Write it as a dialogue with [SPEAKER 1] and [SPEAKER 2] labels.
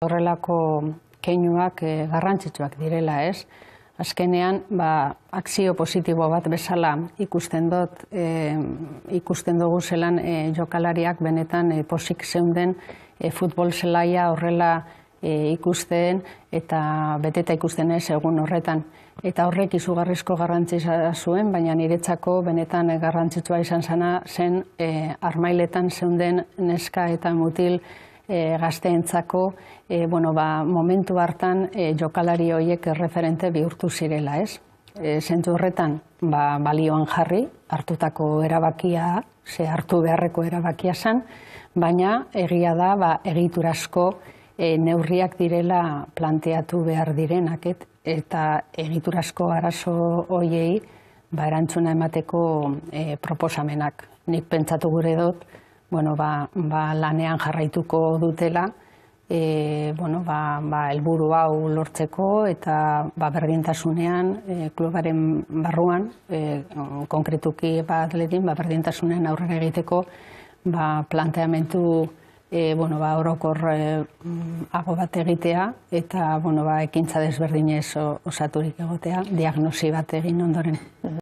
[SPEAKER 1] Horrelako keinuak garrantzitsuak direla, ez? Azkenean, akzio positibo bat bezala ikusten dugu zelan jokalariak benetan pozik zeunden futbol zelaia horrela ikusten eta beteta ikusten ez egun horretan. Eta horrek izugarrizko garrantzia zuen, baina niretzako benetan garrantzitsua izan zen armailetan zeunden neska eta mutil gazteentzako momentu hartan jokalari horiek referente bihurtu zirela, ez? Zentzu horretan balioan jarri, hartutako erabakia, hartu beharreko erabakia zen, baina egia da egiturazko neurriak direla planteatu behar direnak, eta egiturazko arazo horiei erantzuna emateko proposamenak. Nik pentsatu gure dut, lanean jarraituko dutela, helburu hau lortzeko eta berdintasunean, klubaren barruan, konkretuki atletin, berdintasunean aurrera egiteko planteamentu orokorrago bat egitea eta ekintza desberdinez osaturik egotea, diagnosi bat egin ondoren.